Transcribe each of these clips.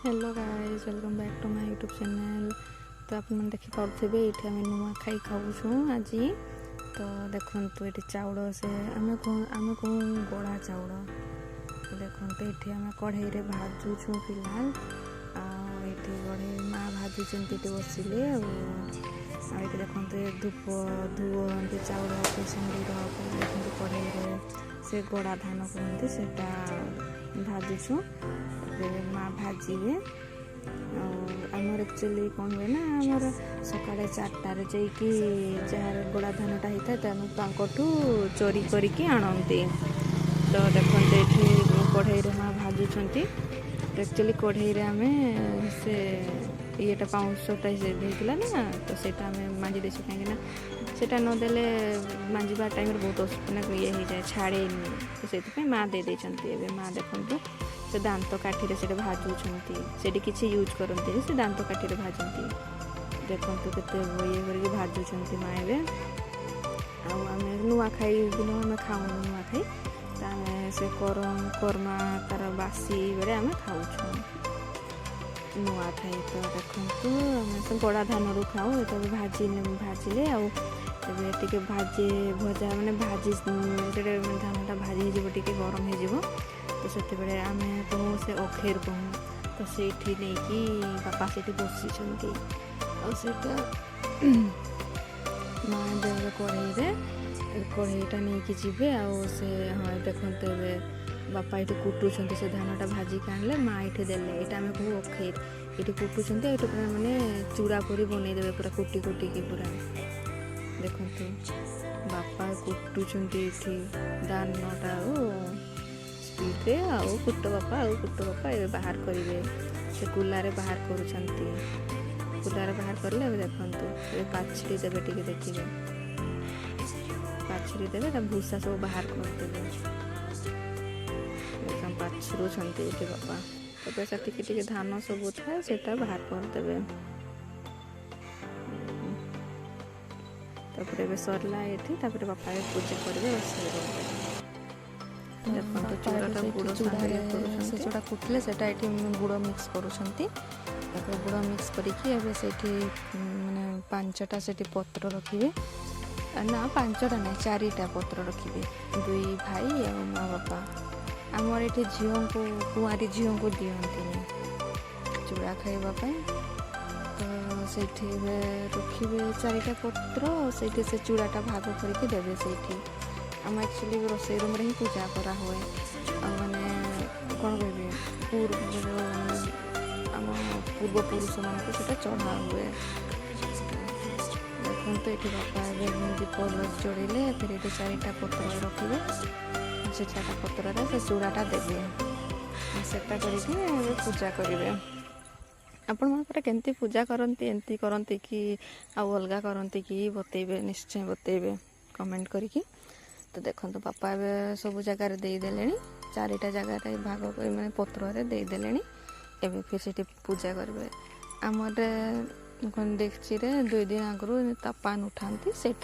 Hello guys, welcome back to my YouTube channel. तो आप देखिपे ये आम नुआ खाई खाऊँ आज। तो देखो ये चाउल से आम कहूँ गड़ा चाउल। देखो ये आम कढ़ई रे भाजुछू फिलहाल। आठी कढ़ई माँ भाजुंट बसिले। आगे देखो धूप धुअंती चाउल सिंदूर देखते कढ़ई से गड़ा धान कहते से भाजुछू। माँ भाजे आमर एक्चुअली कौन हुए ना आमर सका 4टार जाकि जार गोड़ा धानटा होता है तो चोरी करके आणती। तो देखते ये कढ़ई माँ भाजुंट। एक्चुअली कढ़ई आम से येटा पाउंसटा देला ना तो सेटा आम मांजी देसु कहीं सेटा नदेले मांजा टाइम बहुत ये हो जाए छाड़े। तो से माँ दे देते माँ देखते से दांत काठी से भाजुंट से किसी यूज करते से दांत काठी भाजती। देखो केते ये करके भाजुंट माँ एवं आम नुआ खाई दिन आम खाऊ नुआ खाई तो आम से करमा तार बासी बेले आम खाऊ नुआ खाई। तो देखो आम से गड़ा धान रू खाऊ ये भाजिले आगे भाजे भजा मैंने भाजी धानटा भाजी टे गरम हो तो से आम कहूँ से अखेर कहूँ तो से नहीं बापा से बसी आटा माँ देवे कढ़ईटा नहीं जी से हाँ देखते बापा ये कुटुंट से धानटा भाजिक आने माँ ये देले यहाँ आम कहूँ अखेर ये कुटुंट ये पूरा मानने चूड़ा पूरी बनईदे पूरा कुटी की पूरा। देखते बापा कुटुंट ये धानटा स्पीड्रे कुट बापा ये बाहर करेंगे से कुलारे बाहर कुलारे बाहर कले देखते पाछड़ी देवे टे देखिए पाछड़ी देवे भूसा सब बाहर करदे पाछुंट ये बापा तो से धान सब था से बाहर करदे। तापर सरला ये बापा पूजा करेंगे से जोड़ा कुटले से गुड़ मिक्स करुँच गुड़ मिक्स करके माने 5टा से पत्र रखिए ना 5टा ना 4टा पत्र रखिए 2 भाई और माँ बापा आमर ये झील को कुआरी झील को दिखती चूड़ा खावाई। तो से रखिए 4टा पत्र से चूड़ाटा भाग करके देवे से आम एक्चुअली रोसई रूम ही पूजा करा हुए माने कौन कह आम पूर्वपुरुष मान को चढ़ा हुए। देखते ये बापा दीप जोड़े फिर ये 4टा पत्र रखिए से 4टा पत्र से चूड़ाटा देवे सेटा करके पूजा करेंगे। आपण मन केमती पूजा करती एमती करती कि अलग करती कि बतेबे निश्चय बतेबे कमेंट करके। तो देखो बापा ए सब जगार देदेले 4टा जगार भाग मैंने पत्र देदेले एवं फिर से पूजा करेंगे। आमर कौन डेक्ची 2 दिन आगु तापान उठाती से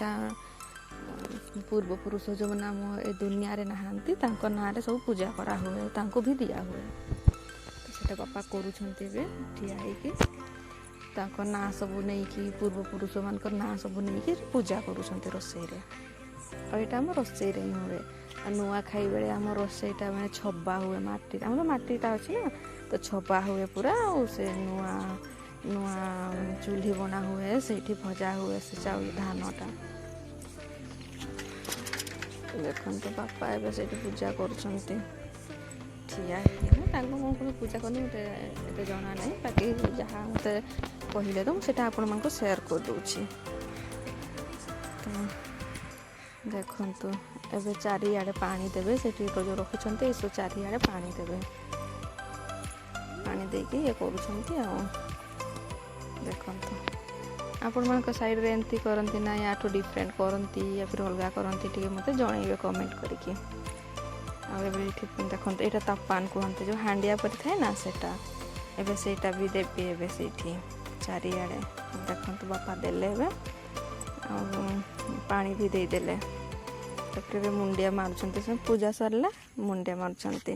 पूर्वपुरुष जो मैंने आम ए दुनिया रे नहांती ना सब पूजा करा हुए भी दिया हुए। तो से बापा करुँच ठिया ना सब नहीं कि पूर्वपुरुष मान ना सब नहीं पूजा करुँच रोसई और यहाँ आम रोसई ही हुए। नुआ खाई बेले आम रोसईटा मैंने छबा हुए माटी आम माटीटा अच्छी ना तो छबा हुए पूरा से नुआ नुआ चूल्ही बना हुए से भजा हुए से चाउल धानटा। देखते बापा ए से पूजा करुँच ठिया कौन पूजा करनी मत जना ना बाकी जहाँ मत कहले तो मुझे आपण मानक शेयर कर दूची। देखु एवं 4आड़े पानी देवे से जो रखिंट ये 4आड़े पानी देवे पानी देके ये करुँच। देखो आपण मान साइड रे एमती करती ना या डिफरेंट करती या फिर अलग करती मत जनइबे कमेंट करके। देखते यहाँ तापान कहते जो हांडिया पर थाए ना सेटा एवं सेटा भी देवी एवं से 4आड़े। देखते बापा देले पानी भी देदेले। मुंडिया मारुंट पूजा सरला मुंडिया मारुंट।